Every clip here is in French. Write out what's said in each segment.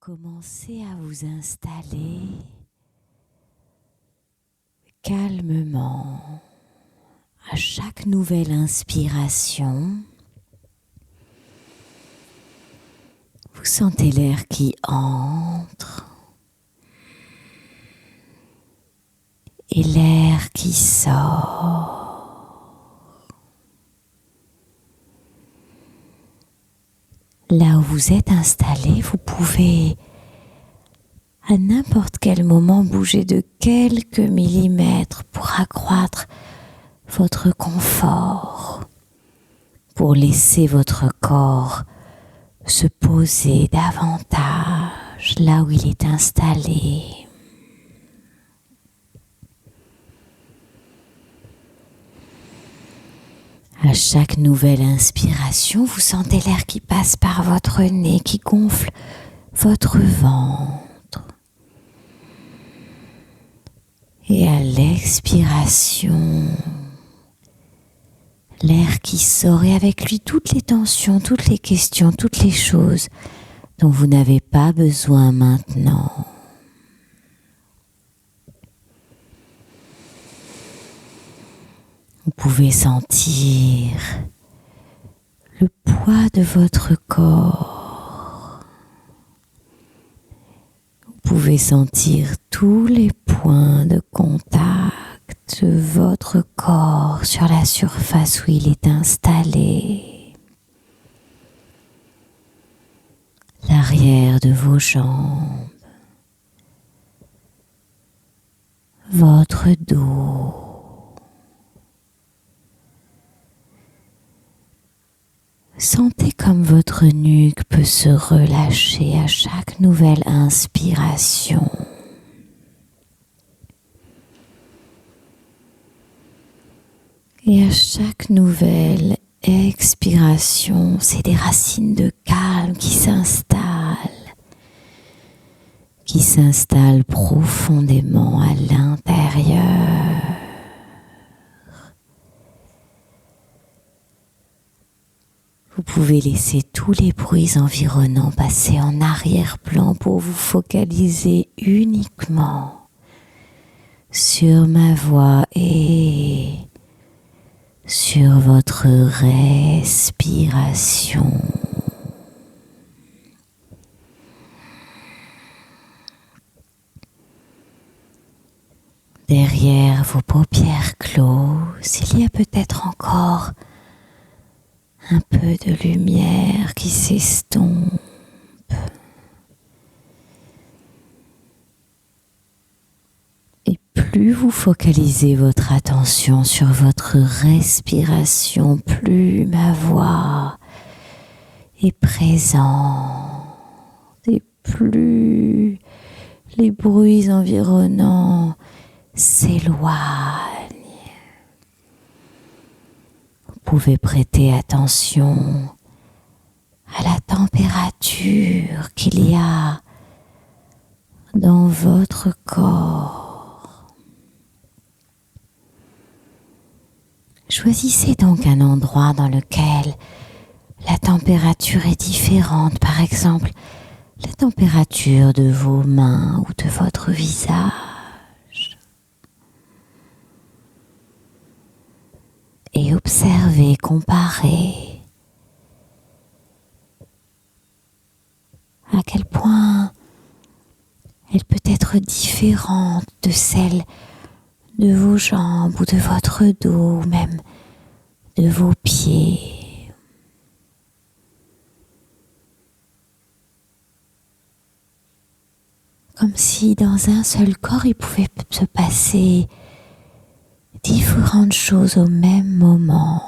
Commencez à vous installer calmement. À chaque nouvelle inspiration, vous sentez l'air qui entre et l'air qui sort. Là où vous êtes installé, vous pouvez à n'importe quel moment bouger de quelques millimètres pour accroître votre confort, pour laisser votre corps se poser davantage là où il est installé. À chaque nouvelle inspiration, vous sentez l'air qui passe par votre nez, qui gonfle votre ventre. Et à l'expiration, l'air qui sort et avec lui toutes les tensions, toutes les questions, toutes les choses dont vous n'avez pas besoin maintenant. Vous pouvez sentir le poids de votre corps. Vous pouvez sentir tous les points de contact de votre corps sur la surface où il est installé. L'arrière de vos jambes, votre dos. Sentez comme votre nuque peut se relâcher à chaque nouvelle inspiration. Et à chaque nouvelle expiration, c'est des racines de calme qui s'installent profondément à l'intérieur. Vous pouvez laisser tous les bruits environnants passer en arrière-plan pour vous focaliser uniquement sur ma voix et sur votre respiration. Derrière vos paupières closes, il y a peut-être encore un peu de lumière qui s'estompe. Et plus vous focalisez votre attention sur votre respiration, plus ma voix est présente et plus les bruits environnants s'éloignent. Vous pouvez prêter attention à la température qu'il y a dans votre corps. Choisissez donc un endroit dans lequel la température est différente, par exemple la température de vos mains ou de votre visage. Et observez, comparez à quel point elle peut être différente de celle de vos jambes ou de votre dos, ou même de vos pieds. Comme si dans un seul corps, il pouvait se passer différentes choses au même moment.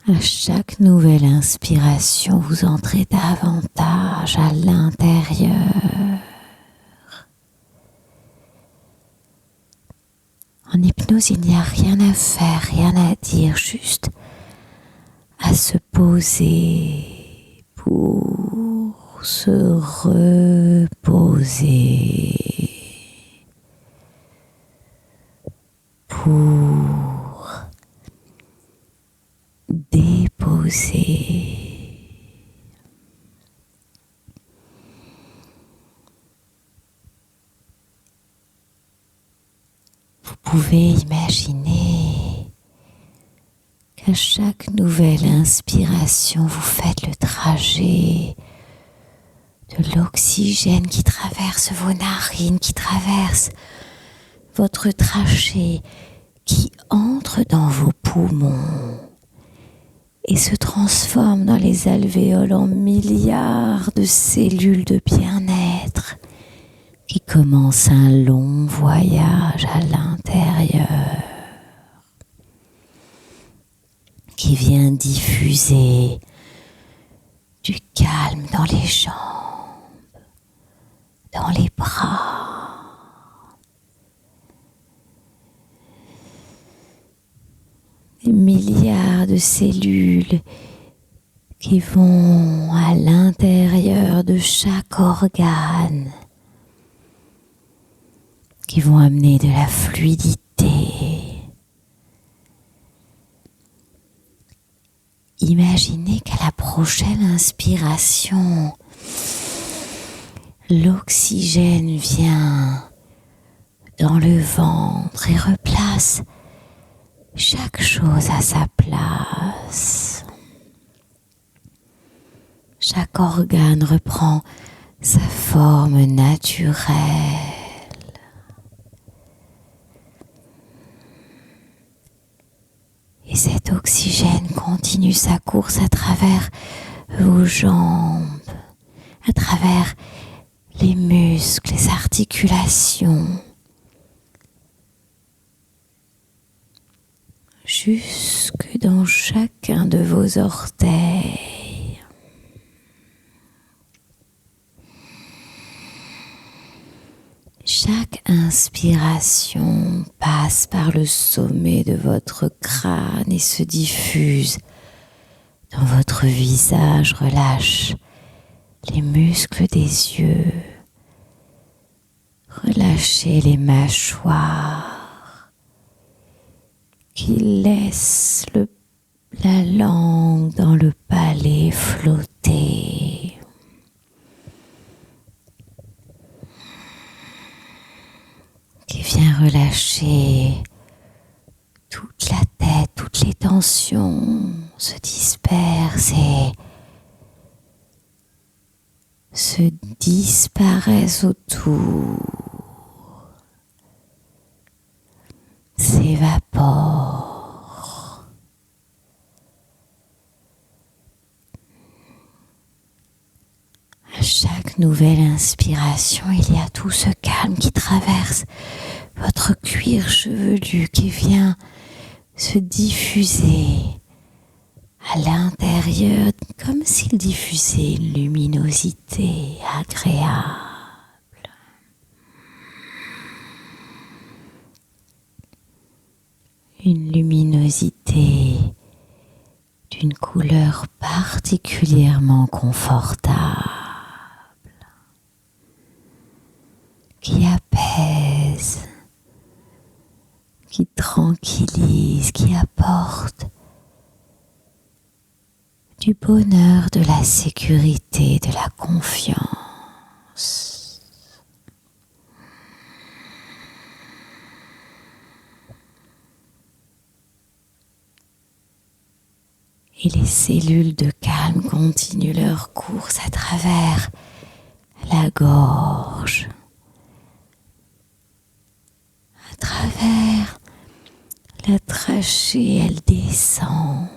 À chaque nouvelle inspiration, vous entrez davantage à l'intérieur. En hypnose, il n'y a rien à faire, rien à dire, juste à se poser pour se reposer, pour détendre reposer. Vous pouvez imaginer qu'à chaque nouvelle inspiration, vous faites le trajet de l'oxygène qui traverse vos narines, qui traverse votre trachée, qui entre dans vos poumons et se transforme dans les alvéoles en milliards de cellules de bien-être qui commencent un long voyage à l'intérieur, qui vient diffuser du calme dans les jambes, dans les bras, des milliards de cellules qui vont à l'intérieur de chaque organe, qui vont amener de la fluidité. Imaginez qu'à la prochaine inspiration, l'oxygène vient dans le ventre et replace chaque chose à sa place. Chaque organe reprend sa forme naturelle. Et cet oxygène continue sa course à travers vos jambes, à travers les muscles, les articulations, jusque dans chacun de vos orteils. Chaque inspiration passe par le sommet de votre crâne et se diffuse dans votre visage. Relâche les muscles des yeux. Relâchez les mâchoires qui laissent la langue dans le palais flotter. Qui vient relâcher toute la tête, toutes les tensions se dispersent et se disparaissent autour, s'évaporent. À chaque nouvelle inspiration, il y a tout ce calme qui traverse votre cuir chevelu, qui vient se diffuser à l'intérieur, comme s'il diffusait une luminosité agréable. Une luminosité d'une couleur particulièrement confortable, qui apaise, qui tranquillise, qui apporte du bonheur, de la sécurité, de la confiance. Et les cellules de calme continuent leur course à travers la gorge, à travers la trachée, elle descend.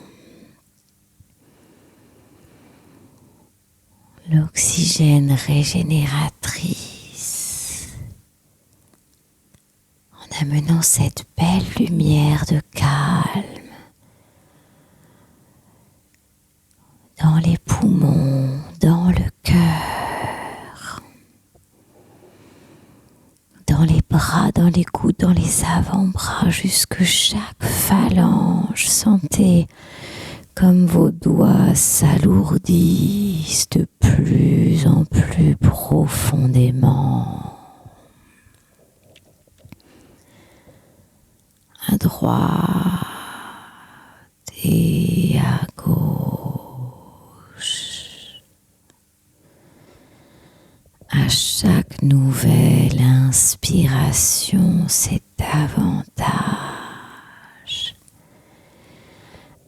L'oxygène régénératrice, en amenant cette belle lumière de calme dans les poumons, dans le cœur, dans les bras, dans les coudes, dans les avant-bras, jusque chaque phalange. Sentez comme vos doigts s'alourdissent de plus en plus profondément. À droite et à gauche. nouvelle inspiration, c'est davantage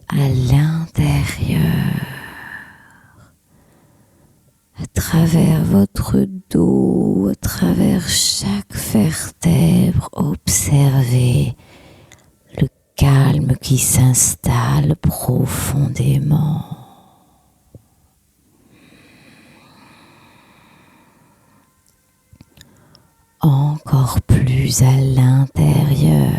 à l'intérieur, à travers votre dos, à travers chaque vertèbre. Observez le calme qui s'installe profondément. Encore plus à l'intérieur.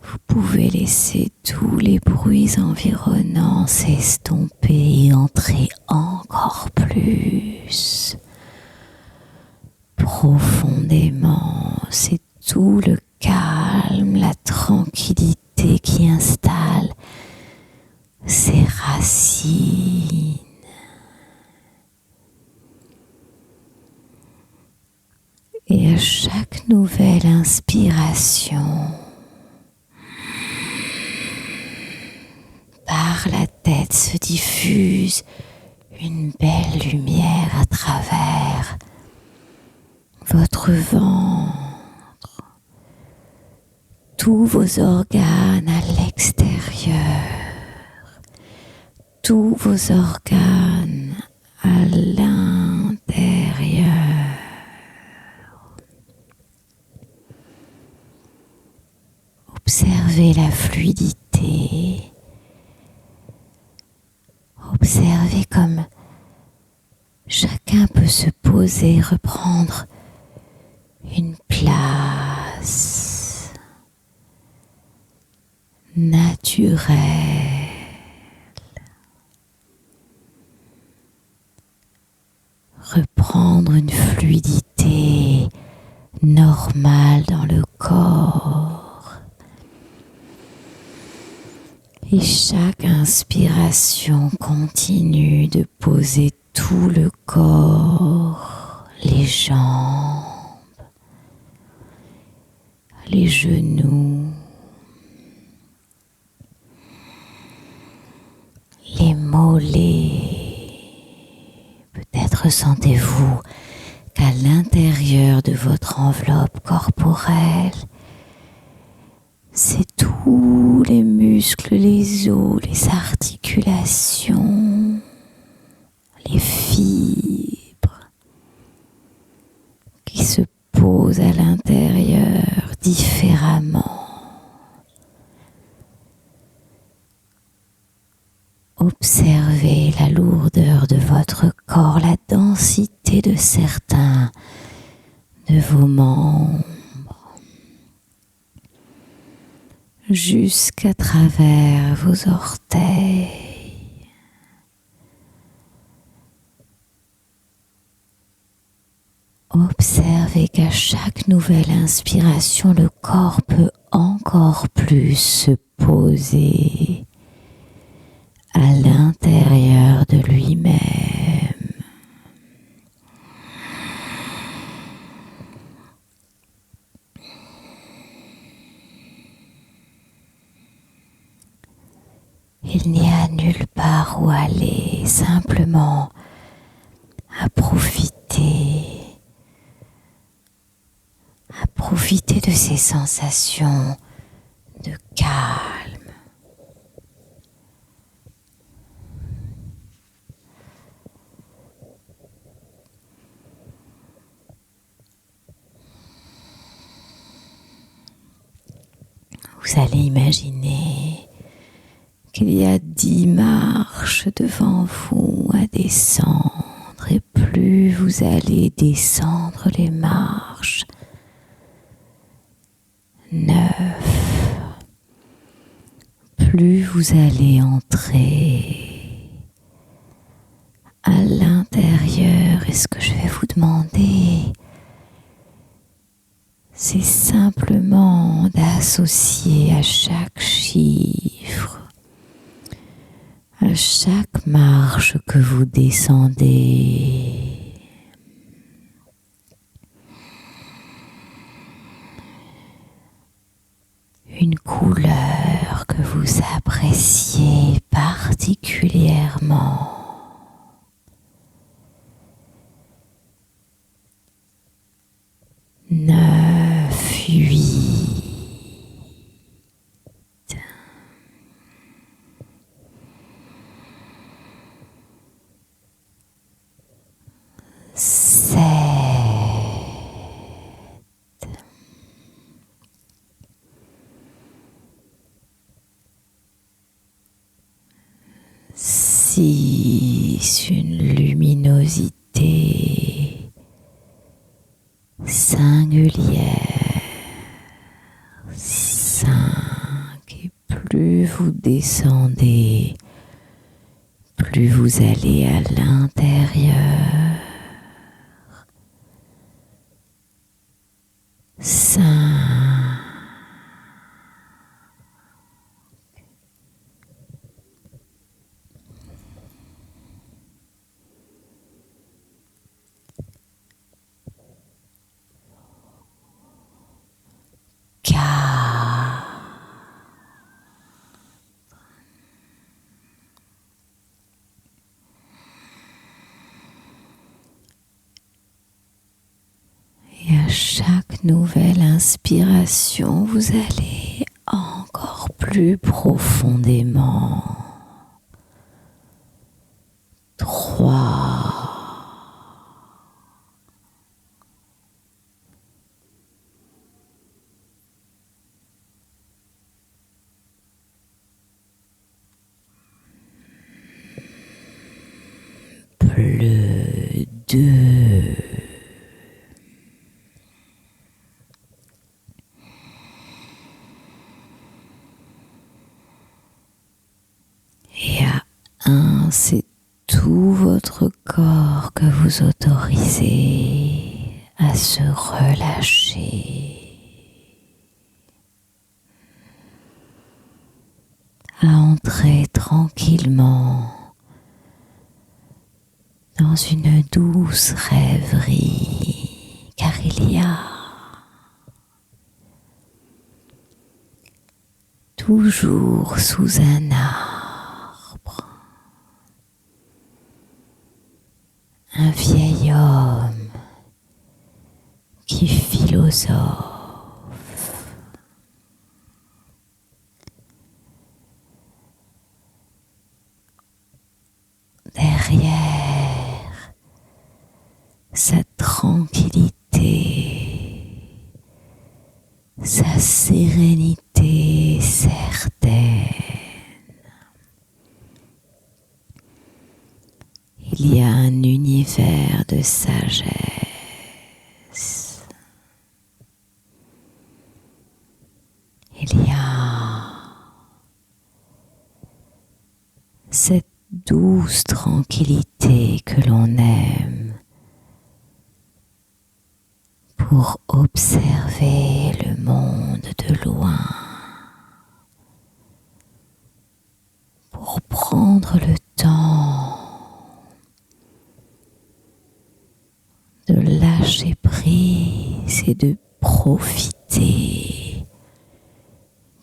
Vous pouvez laisser tous les bruits environnants s'estomper et entrer encore plus profondément. C'est tout le calme, la tranquillité qui installe ses racines. Et à chaque nouvelle inspiration, par la tête se diffuse une belle lumière à travers votre ventre, tous vos organes à l'extérieur, tous vos organes à l'intérieur. Observez la fluidité. Observez comme chacun peut se poser, reprendre une place naturelle. Reprendre une fluidité normale dans le corps. Et chaque inspiration continue de poser tout le corps, les jambes, les genoux, les mollets. Peut-être sentez-vous qu'à l'intérieur de votre enveloppe corporelle, c'est tous les muscles, les os, les articulations, les fibres qui se posent à l'intérieur différemment. Observez la lourdeur de votre corps, la densité de certains de vos membres, jusqu'à travers vos orteils. Observez qu'à chaque nouvelle inspiration, le corps peut encore plus se poser à l'intérieur de lui-même. Il n'y a nulle part où aller, simplement à profiter de ces sensations de calme. Vous allez imaginer qu'il y a 10 marches devant vous à descendre, et plus vous allez descendre les marches, 9, plus vous allez entrer à l'intérieur. Et ce que je vais vous demander, c'est simplement d'associer à chaque chiffre, à chaque marche que vous descendez, une couleur que vous appréciez particulièrement. 9, 8, 7, 6, une luminosité singulière. 5, et plus vous descendez, plus vous allez à l'intérieur. 5, 4, et à chaque nouvelle inspiration, vous allez encore plus profondément. 3, 2, et à 1, c'est tout votre corps que vous autorisez à se relâcher, à entrer tranquillement dans une douce rêverie, car il y a toujours sous un arbre un vieil homme qui philosophe. Derrière sa tranquillité, sa sérénité certaine, il y a un univers de sagesse. Il y a cette douce tranquillité que l'on aime pour observer le monde de loin, pour prendre le temps de lâcher prise et de profiter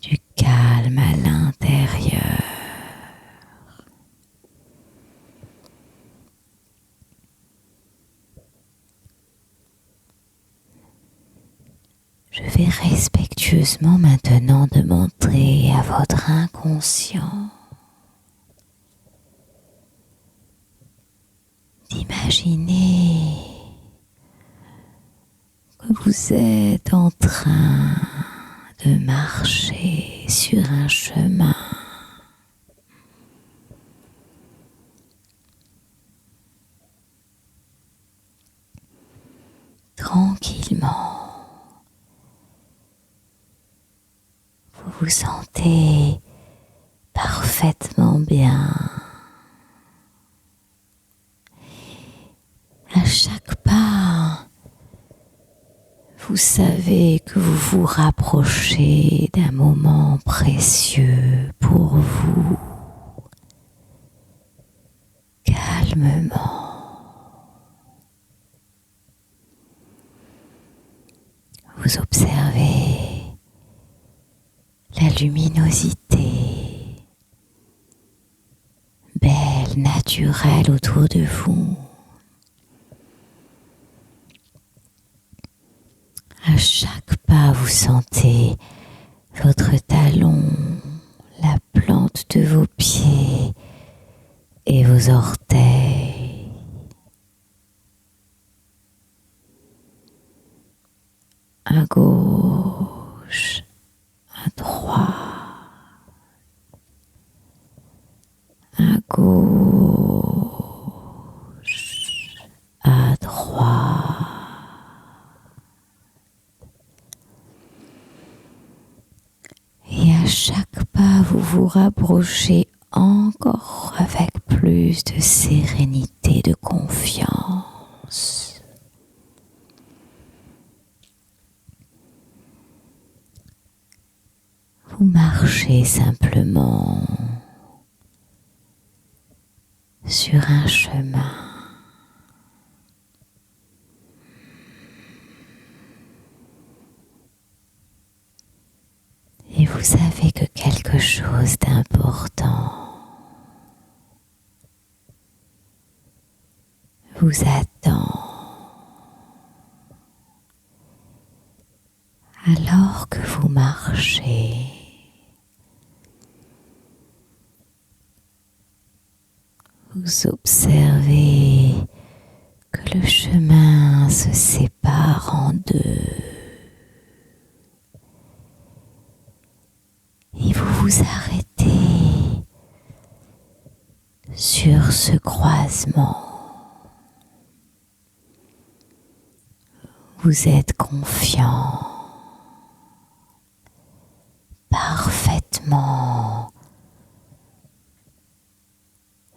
du calme à l'intérieur. Je vais respectueusement maintenant demander à votre inconscient d'imaginer que vous êtes en train de marcher sur un chemin. Tranquillement. Vous vous sentez parfaitement bien. À chaque pas, vous savez que vous vous rapprochez d'un moment précieux pour vous. Calmement. Vous observez la luminosité belle, naturelle autour de vous. chaque pas, vous sentez votre talon, la plante de vos pieds et vos orteils. À gauche, à droite, à gauche, à droite. Et à chaque pas, vous vous rapprochez encore avec plus de sérénité, de confiance. Vous marchez simplement sur un chemin. Et vous savez que quelque chose d'important vous attend. Alors que vous marchez, vous observez que le chemin se sépare en deux. Et vous vous arrêtez sur ce croisement. Vous êtes confiant, parfaitement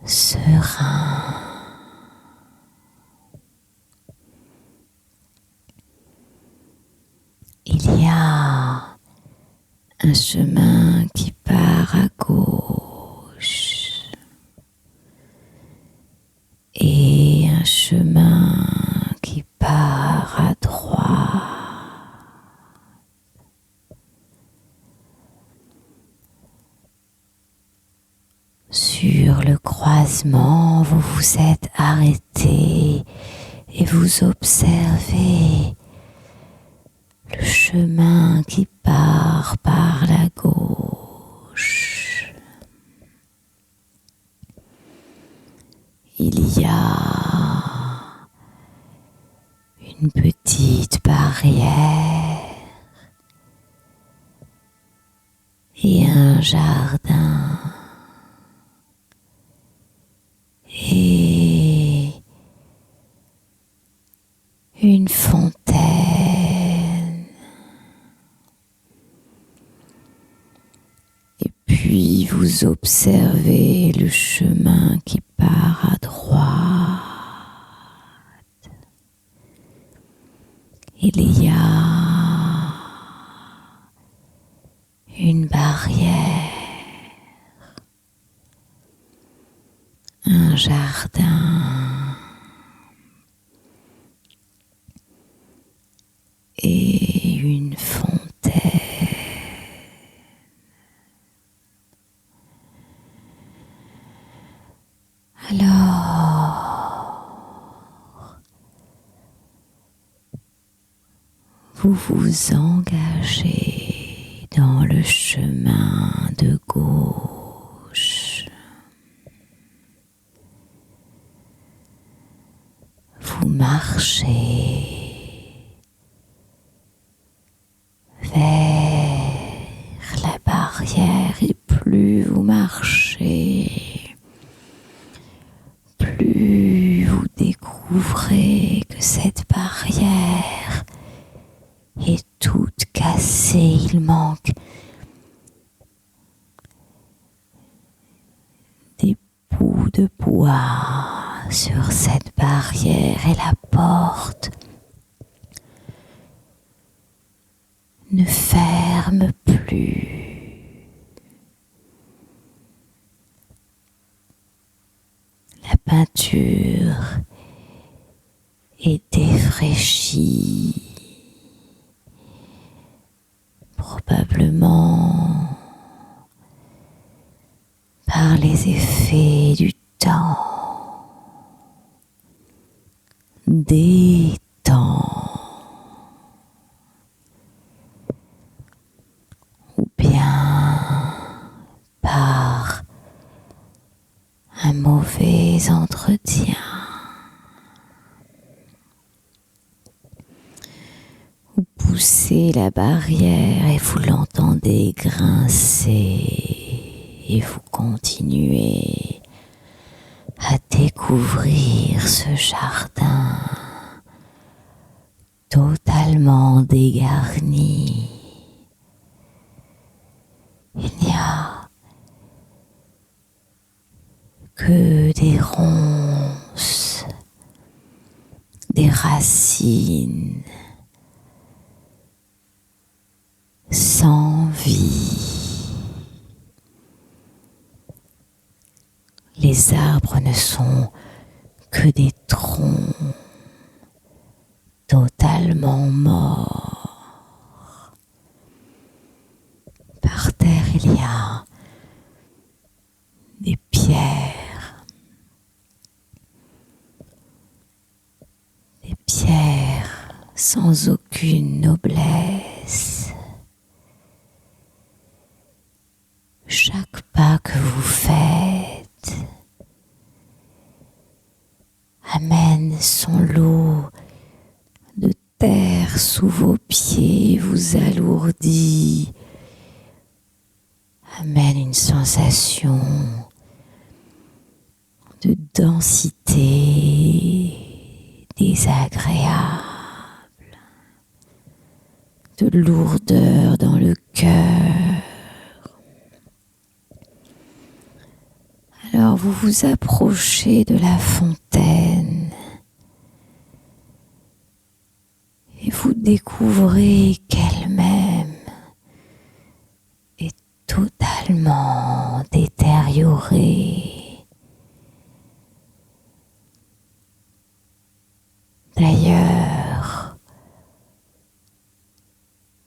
serein. Il y a un chemin qui part à gauche et un chemin qui part à droite. Sur le croisement, vous vous êtes arrêté et vous observez le chemin qui part par la gauche. Il y a une petite barrière et un jardin et une fontaine. Et puis vous observez le chemin qui part à droite. Il y a une barrière, un jardin et une fontaine. Alors, vous vous engagez dans le chemin de gauche. Vous marchez vers la barrière et plus vous marchez, plus vous découvrez que cette barrière est toute cassée. Il manque des bouts de bois sur cette barrière et la porte ne ferme plus. La peinture est défraîchie, probablement par les effets du temps, des temps. un mauvais entretien. Vous poussez la barrière et vous l'entendez grincer et vous continuez à découvrir ce jardin totalement dégarni. Il n'y a que des ronces, des racines, sans vie. Les arbres ne sont que des troncs totalement morts. Par terre, il y a des pierres sans aucune noblesse. Chaque pas que vous faites amène son lot de terre sous vos pieds, vous alourdit, amène une sensation de densité désagréable, de lourdeur dans le cœur. Alors vous vous approchez de la fontaine et vous découvrez qu'elle-même est totalement détériorée. D'ailleurs,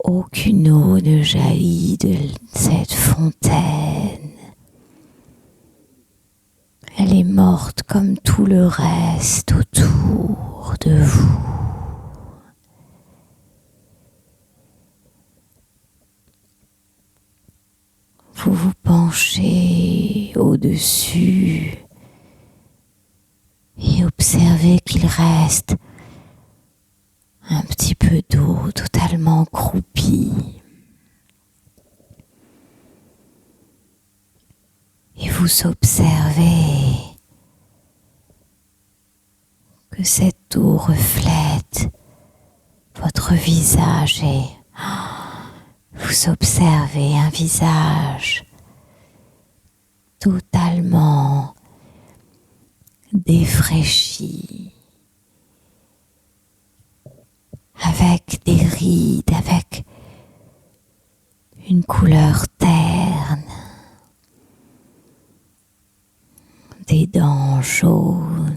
aucune eau ne jaillit de cette fontaine. Elle est morte comme tout le reste autour de vous. Vous vous penchez au-dessus et observez qu'il reste un petit peu d'eau totalement croupie. Et vous observez que cette eau reflète votre visage et vous observez un visage totalement défraîchi, avec des rides, avec une couleur terne, des dents jaunes.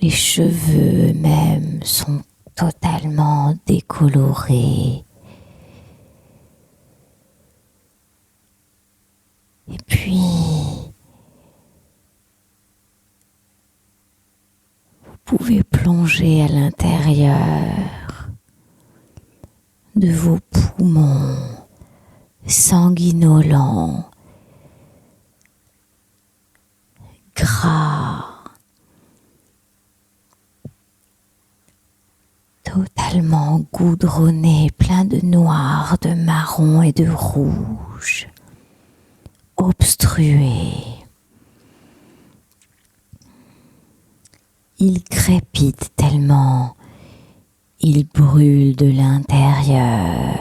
Les cheveux eux-mêmes sont totalement décolorés. Et puis, vous pouvez plonger à l'intérieur de vos poumons sanguinolents, gras, totalement goudronné, plein de noir, de marron et de rouge, obstrué. Il crépite tellement il brûle de l'intérieur.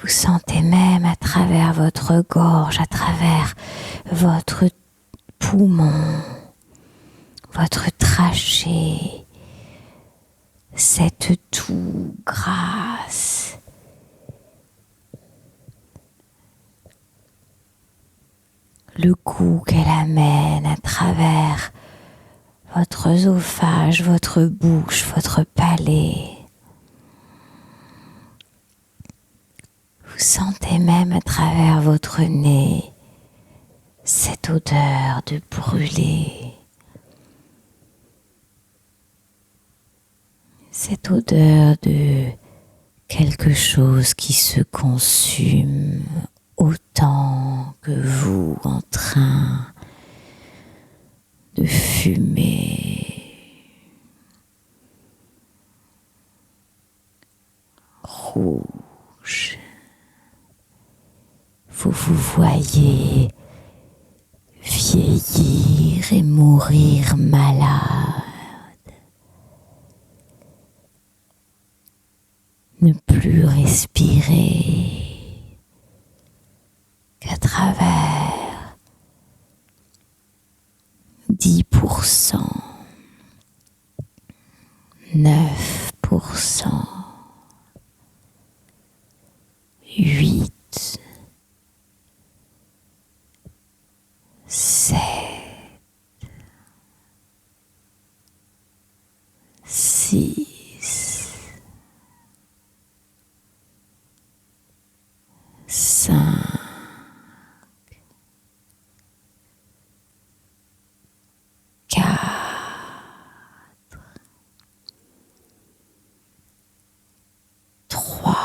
Vous sentez même à travers votre gorge, à travers votre poumon, votre trachée, cette toux grasse. Le goût qu'elle amène à travers votre œsophage, votre bouche, votre palais. Vous sentez même à travers votre nez cette odeur de brûlé. cette odeur de quelque chose qui se consume autant que vous en train de fumer. Rouge. Vous vous voyez vieillir et mourir malade. Ne plus respirer qu'à travers 10%, 9%, 8, 7, 6, 5, 4, 3,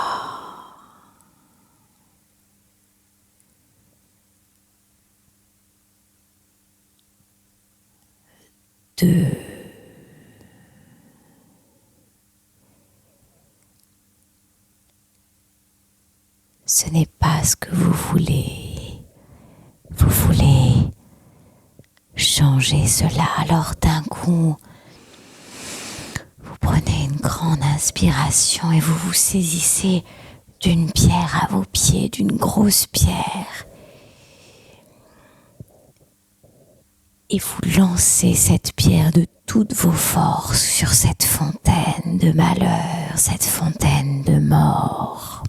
2, ce n'est pas ce que vous voulez. Vous voulez changer cela. Alors d'un coup, vous prenez une grande inspiration et vous vous saisissez d'une pierre à vos pieds, d'une grosse pierre. Et vous lancez cette pierre de toutes vos forces sur cette fontaine de malheur, cette fontaine de mort.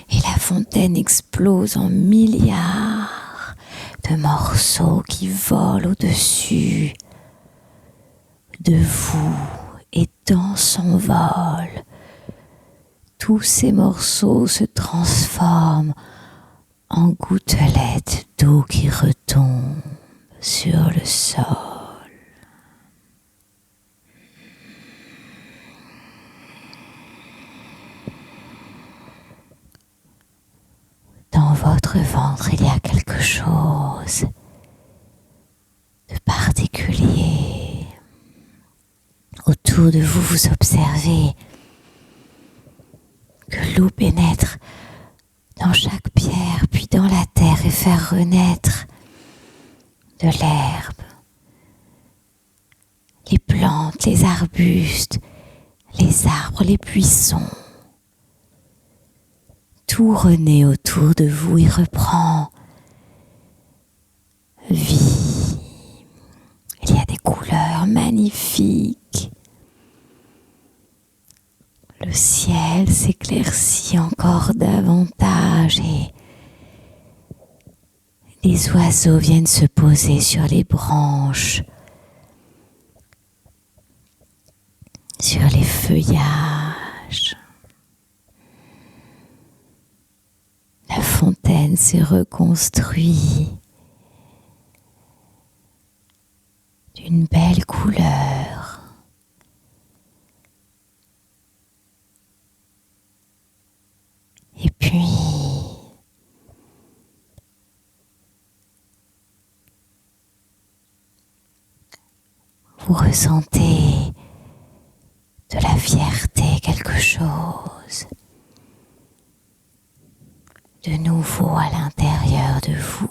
Et la fontaine explose en milliards de morceaux qui volent au-dessus de vous et dans son vol. Tous ces morceaux se transforment en gouttelettes d'eau qui retombent sur le sol. Dans votre ventre, il y a quelque chose de particulier. Autour de vous, vous observez que l'eau pénètre dans chaque pierre, puis dans la terre et faire renaître de l'herbe, les plantes, les arbustes, les arbres, les buissons. Tout renaît autour de vous et reprend vie. Il y a des couleurs magnifiques. Le ciel s'éclaircit encore davantage et les oiseaux viennent se poser sur les branches, sur les feuillages. La fontaine s'est reconstruite d'une belle couleur. Et puis, vous ressentez de la fierté, quelque chose de nouveau à l'intérieur de vous.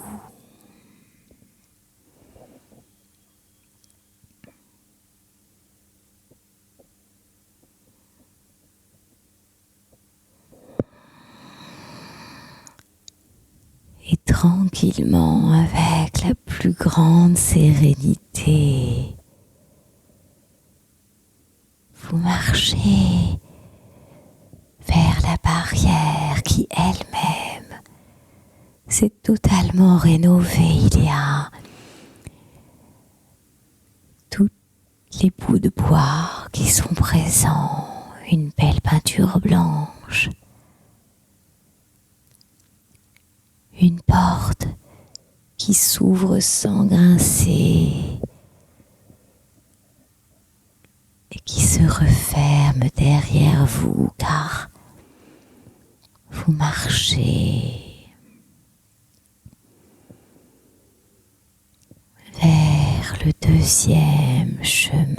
Et tranquillement, avec la plus grande sérénité, vous marchez vers la barrière qui elle-même s'est totalement rénovée. Il y a tous les bouts de bois qui sont présents, une belle peinture blanche, une porte qui s'ouvre sans grincer, marchez vers le deuxième chemin,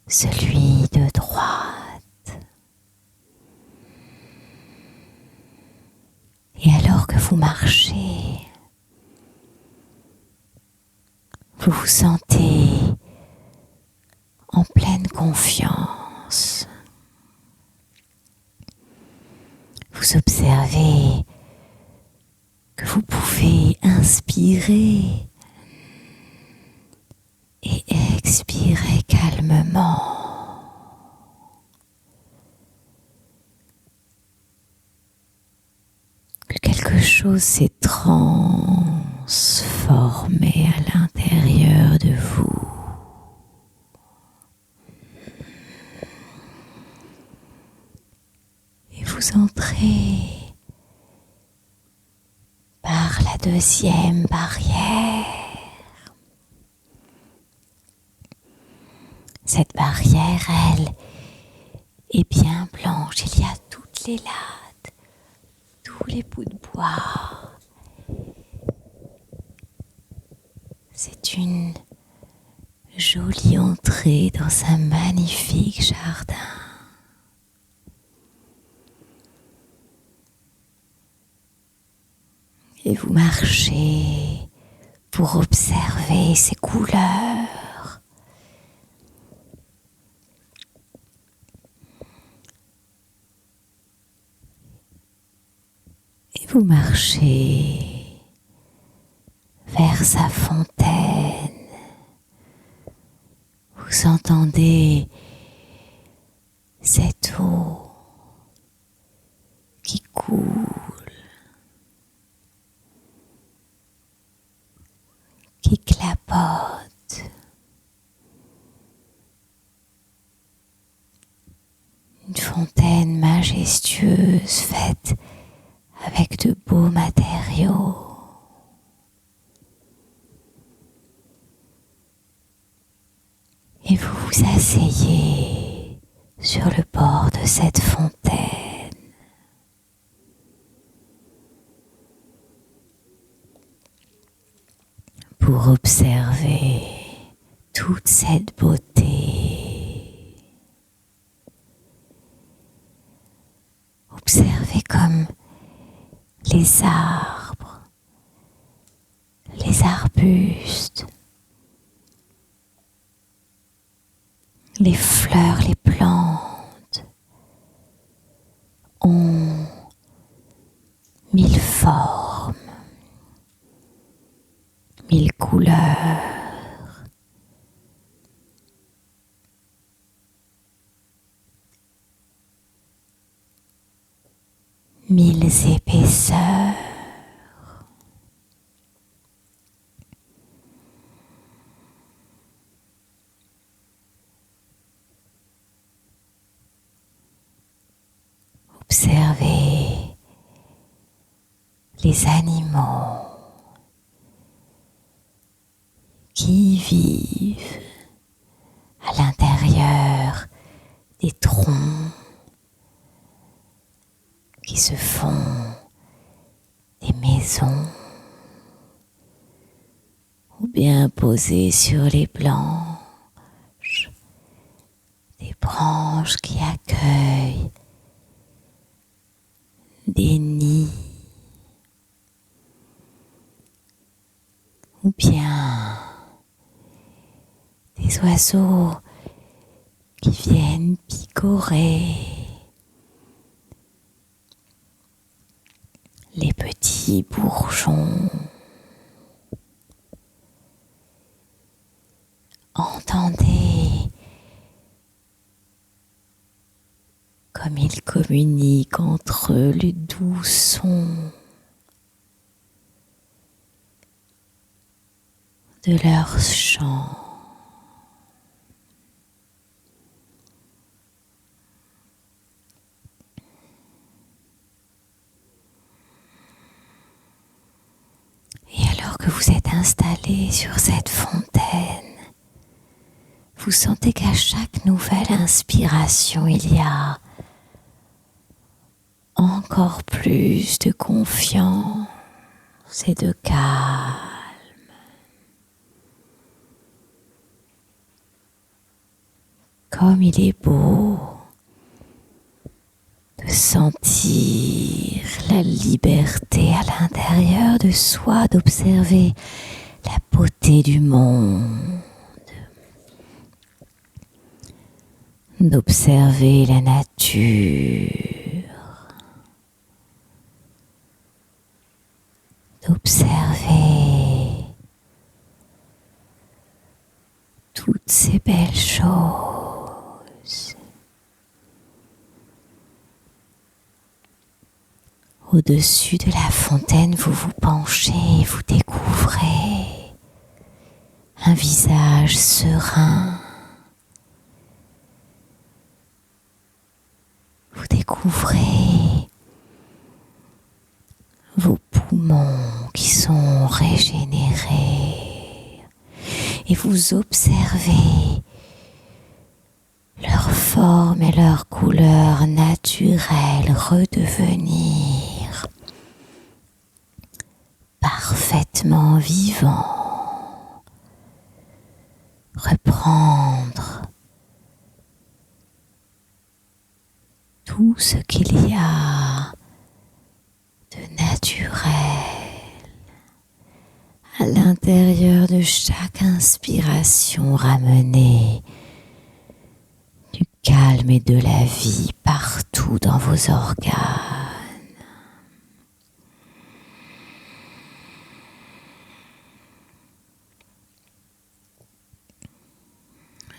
celui de droite. Et alors que vous marchez, vous vous sentez en pleine confiance. Vous observez que vous pouvez inspirer et expirer calmement. Que quelque chose s'est transformé à l'intérieur de vous. Et vous entrez par la deuxième barrière. Cette barrière, elle, est bien blanche. Il y a toutes les lattes, tous les bouts de bois. C'est une jolie entrée dans un magnifique jardin. Et vous marchez pour observer ces couleurs. Et vous marchez vers sa fontaine. Vous entendez cette eau qui coule, qui clapote. Une fontaine majestueuse faite avec de beaux matériaux. Et vous vous asseyez sur le bord de cette fontaine. Pour observer toute cette beauté. Observez comme les arbres, les arbustes, les fleurs, les plantes ont 1000 formes, 1000 couleurs. Mille épaisseurs. Observez les animaux qui vivent à l'intérieur des troncs qui se font des maisons ou bien posés sur les branches, des branches qui accueillent des nids ou bien des oiseaux qui viennent picorer les petits bourgeons. Entendez comme ils communiquent entre eux le doux son de leurs chants. Et alors que vous êtes installé sur cette fontaine, vous sentez qu'à chaque nouvelle inspiration, il y a encore plus de confiance et de calme. Comme il est beau de sentir la liberté à l'intérieur de soi, d'observer la beauté du monde, d'observer la nature, d'observer toutes ces belles choses. Au-dessus de la fontaine, vous vous penchez et vous découvrez un visage serein. Vous découvrez vos poumons qui sont régénérés et vous observez leur forme et leur couleur naturelle redevenir parfaitement vivants, reprendre tout ce qu'il y a de naturel à l'intérieur de chaque inspiration, ramener du calme et de la vie partout dans vos organes.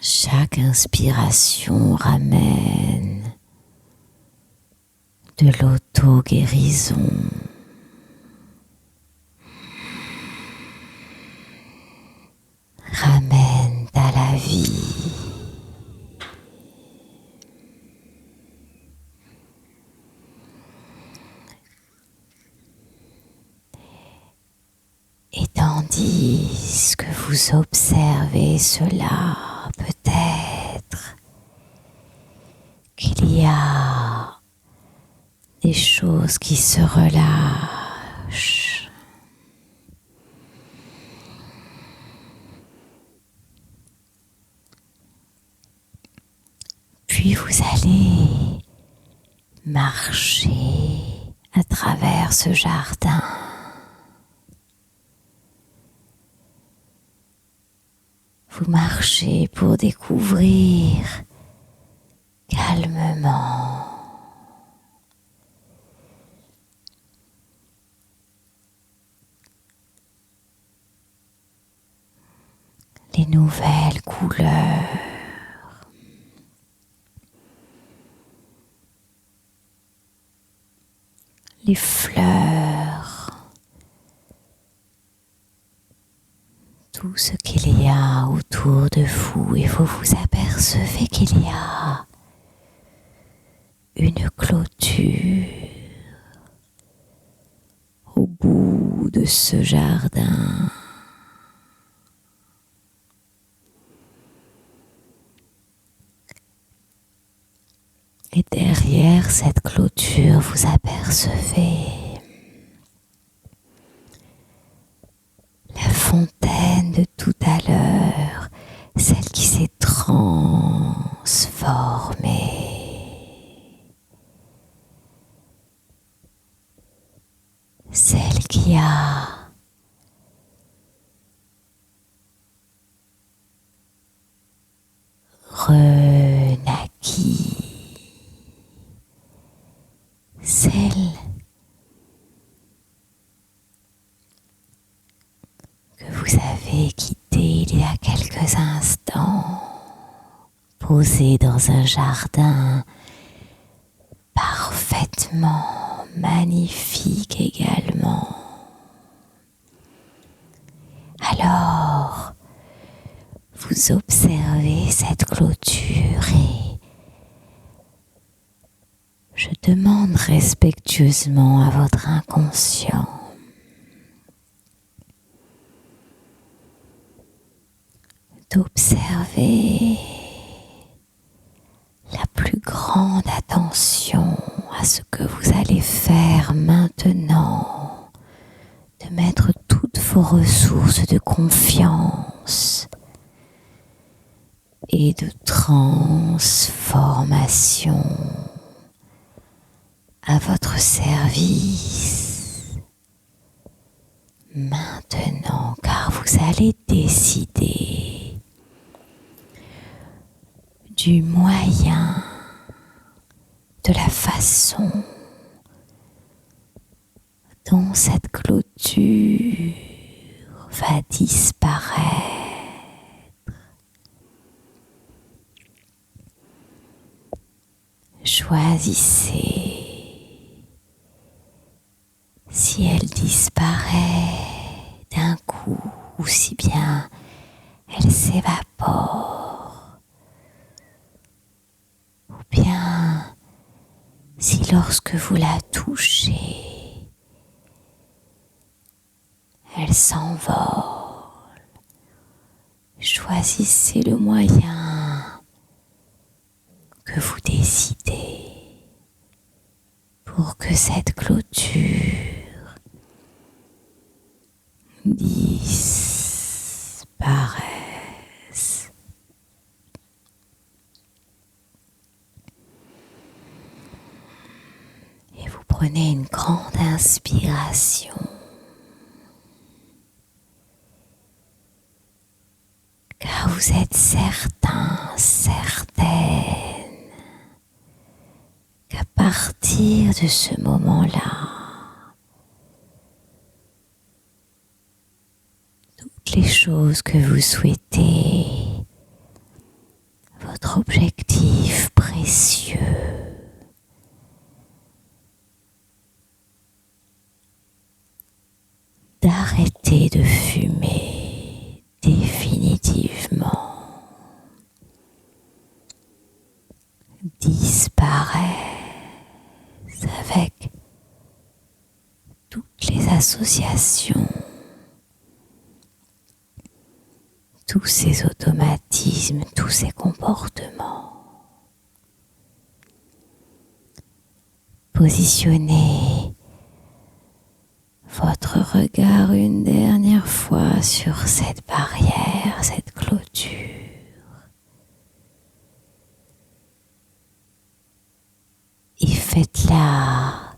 Chaque inspiration ramène de l'auto-guérison. Ramène à la vie. Et tandis que vous observez cela, peut-être qu'il y a des choses qui se relâchent. Puis vous allez marcher à travers ce jardin. Vous marchez pour découvrir calmement les nouvelles couleurs, les fleurs, tout ce qu'il y a autour de vous, et vous vous apercevez qu'il y a une clôture au bout de ce jardin. Et derrière cette clôture, vous apercevez la fontaine de tout à l'heure, celle qui s'est transformée, celle qui a renaquis, celle que vous avez quittée il y a quelques instants, posée dans un jardin parfaitement magnifique également. Alors, vous observez cette clôture et je demande respectueusement à votre inconscient d'observer la plus grande attention à ce que vous allez faire vos ressources de confiance et de transformation à votre service maintenant, car vous allez décider du moyen, de la façon dont cette clôture va disparaître. Choisissez si elle disparaît d'un coup ou si bien elle s'évapore, ou bien si lorsque vous la touchez, elle s'envole. Choisissez le moyen que vous décidez pour que cette clôture disparaisse. Et vous prenez une grande inspiration. Car vous êtes certain, certaine qu'à partir de ce moment-là, toutes les choses que vous souhaitez, votre objectif précieux, d'arrêter de fumer définitivement, disparaissent avec toutes les associations, tous ces automatismes, tous ces comportements. Positionnez votre regard une dernière fois sur cette barrière, cette clôture. Et faites-la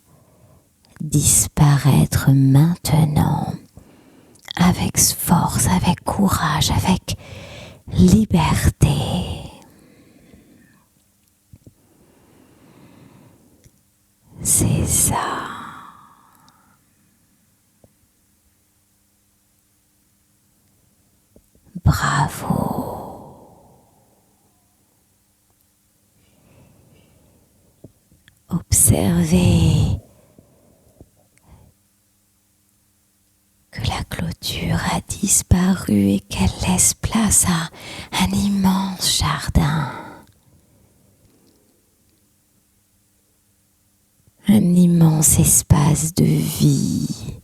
disparaître maintenant avec force, avec courage, avec liberté. C'est ça. Bravo. Observez que la clôture a disparu et qu'elle laisse place à un immense jardin. Un immense espace de vie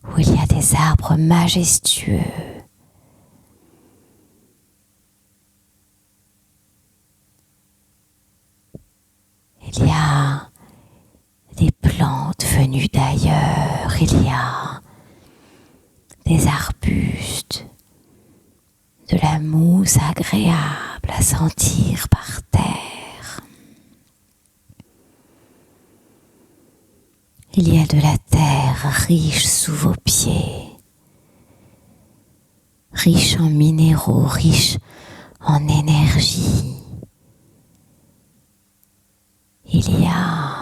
où il y a des arbres majestueux. Il y a des plantes venues d'ailleurs, il y a des arbustes, de la mousse agréable à sentir par terre. Il y a de la terre riche sous vos pieds, riche en minéraux, riche en énergie. Il y a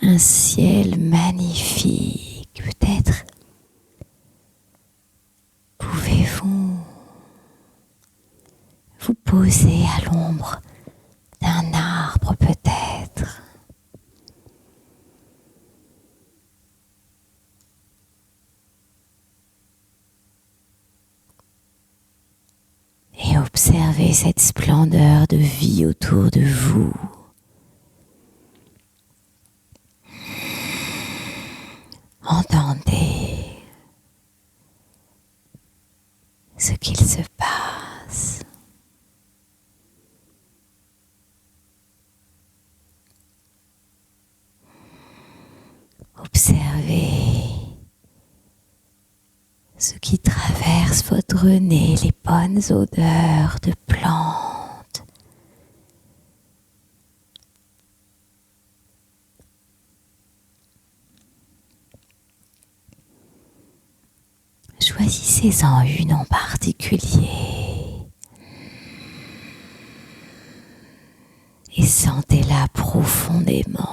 un ciel magnifique. Peut-être pouvez-vous vous poser à l'ombre d'un arbre peut-être. Et observez cette splendeur de vie autour de vous. Entendez ce qu'il se passe. Observez traverse votre nez les bonnes odeurs de plantes. Choisissez-en une en particulier et sentez-la profondément.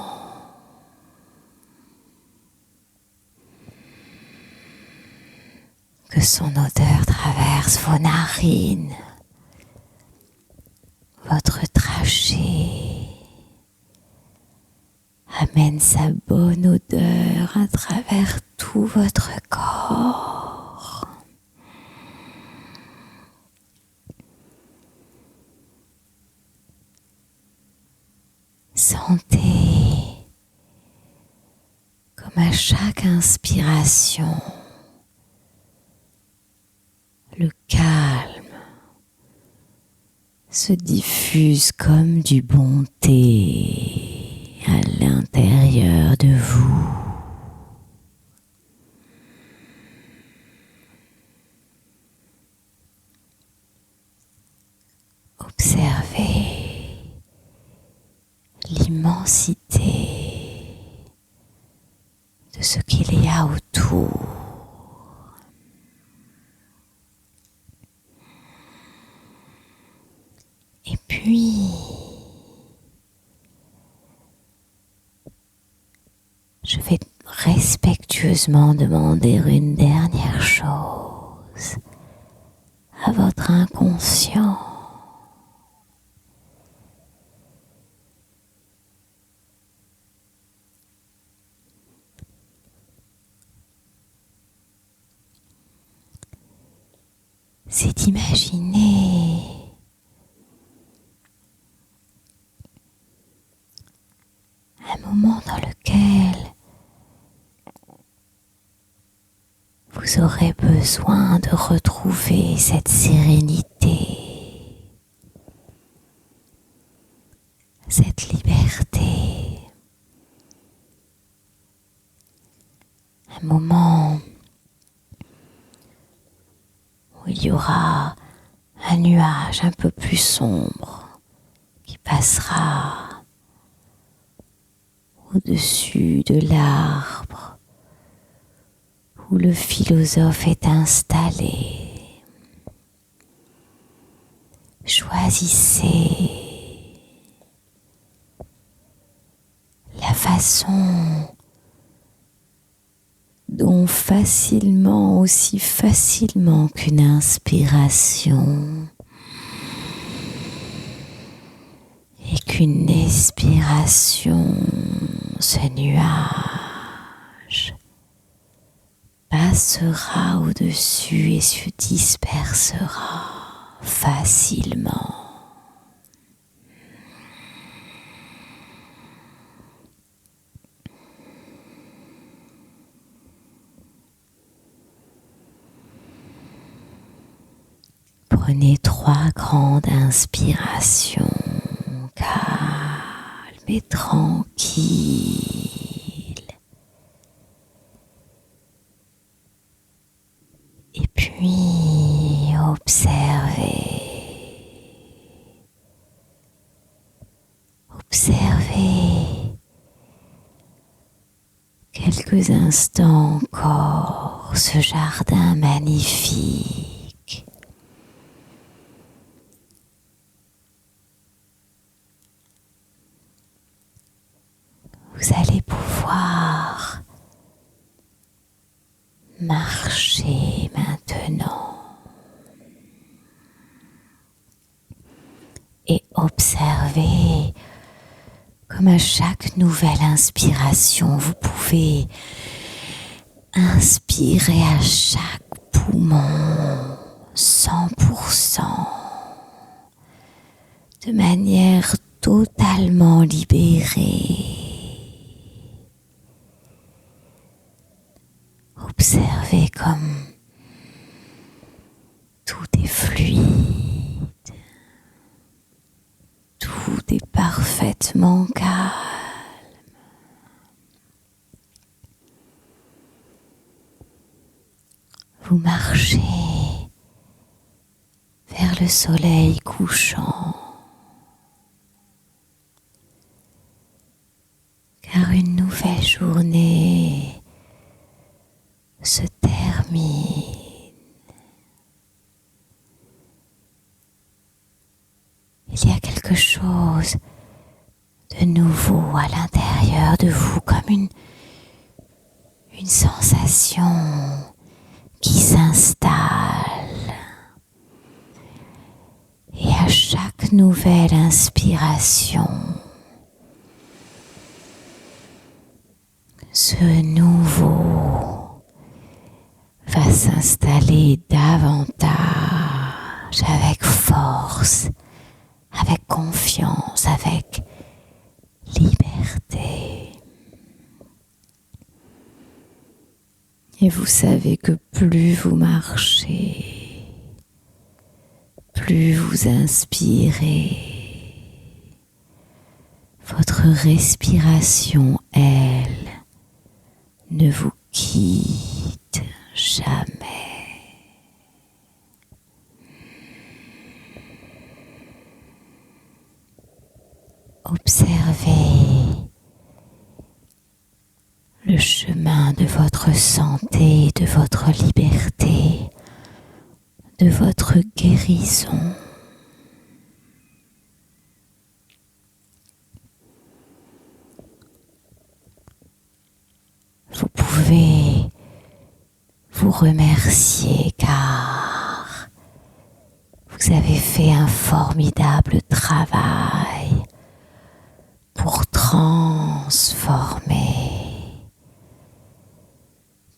Que son odeur traverse vos narines, votre trachée, amène sa bonne odeur à travers tout votre corps. Sentez comme à chaque inspiration, le calme se diffuse comme du bon thé à l'intérieur de vous. Observez l'immensité de ce qu'il y a autour. Et puis, je vais respectueusement demander une dernière chose à votre inconscient. C'est d'imaginer un moment dans lequel vous aurez besoin de retrouver cette sérénité, cette liberté. Un moment où il y aura un nuage un peu plus sombre qui passera au-dessus de l'arbre où le philosophe est installé. Choisissez la façon dont aussi facilement qu'une inspiration et qu'une expiration, ce nuage passera au-dessus et se dispersera facilement. Prenez 3 grandes inspirations, calmes et tranquilles. Et puis observez quelques instants encore ce jardin magnifique. Vous allez pouvoir marcher maintenant et observer comme à chaque nouvelle inspiration, vous pouvez inspirer à chaque poumon 100% de manière totalement libérée. Observez comme tout est fluide, tout est parfaitement calme. Vous marchez vers le soleil couchant. Car une nouvelle journée se termine. Il y a quelque chose de nouveau à l'intérieur de vous, comme une sensation qui s'installe. Et à chaque nouvelle inspiration, ce nouveau va s'installer davantage avec force, avec confiance, avec liberté. Et vous savez que plus vous marchez, plus vous inspirez, votre respiration, elle, ne vous quitte jamais. Observez le chemin de votre santé, de votre liberté, de votre guérison. Vous pouvez vous remercier car vous avez fait un formidable travail pour transformer,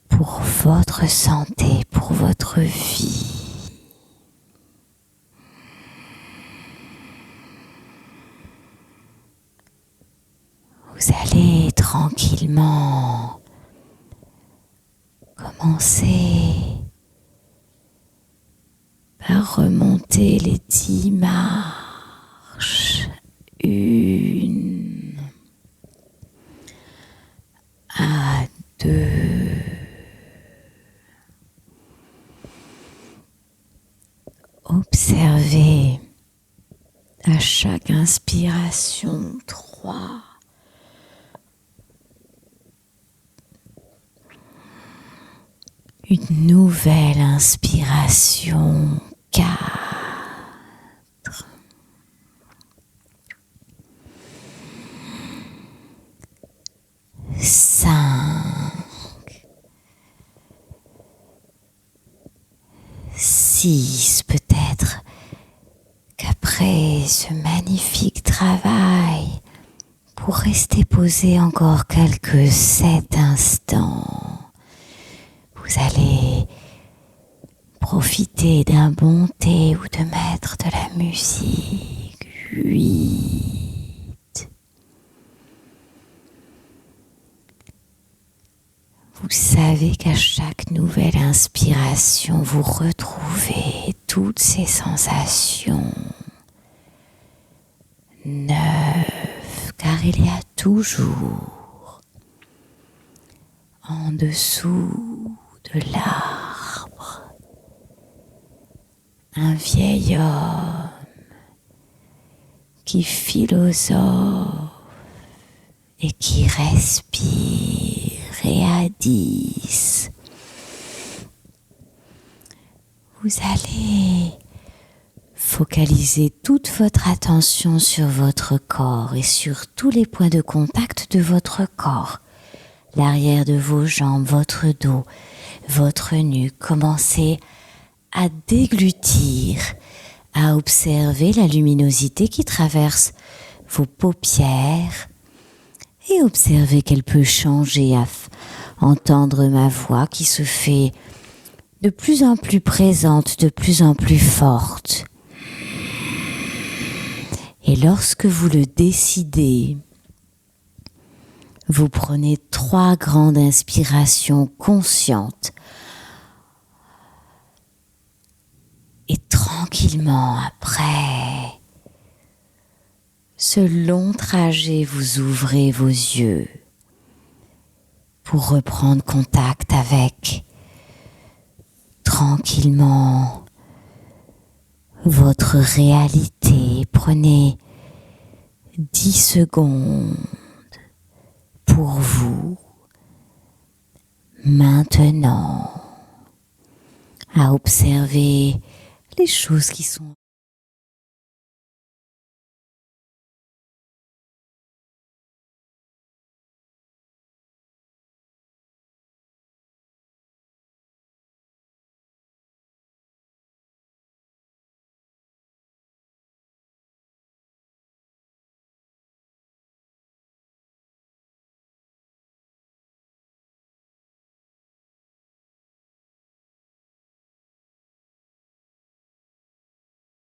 pour votre santé, pour votre vie. Vous allez tranquillement commencer par remonter les 10 marches. 1 à 2. Observez à chaque inspiration 3. Une nouvelle inspiration 4. 5. 6. Peut-être qu'après ce magnifique travail, pour rester posé encore quelques 7 instants, vous allez profiter d'un bon thé ou de mettre de la musique. 8. Vous savez qu'à chaque nouvelle inspiration, vous retrouvez toutes ces sensations. 9. Car il y a toujours en dessous de l'arbre un vieil homme qui philosophe et qui respire et à 10. Vous allez focaliser toute votre attention sur votre corps et sur tous les points de contact de votre corps. L'arrière de vos jambes, votre dos, votre nuque. Commencez à déglutir, à observer la luminosité qui traverse vos paupières et observez qu'elle peut changer à entendre ma voix qui se fait de plus en plus présente, de plus en plus forte. Et lorsque vous le décidez, vous prenez 3 grandes inspirations conscientes et tranquillement après ce long trajet, vous ouvrez vos yeux pour reprendre contact avec tranquillement votre réalité. Prenez 10 secondes pour vous maintenant à observer les choses qui sont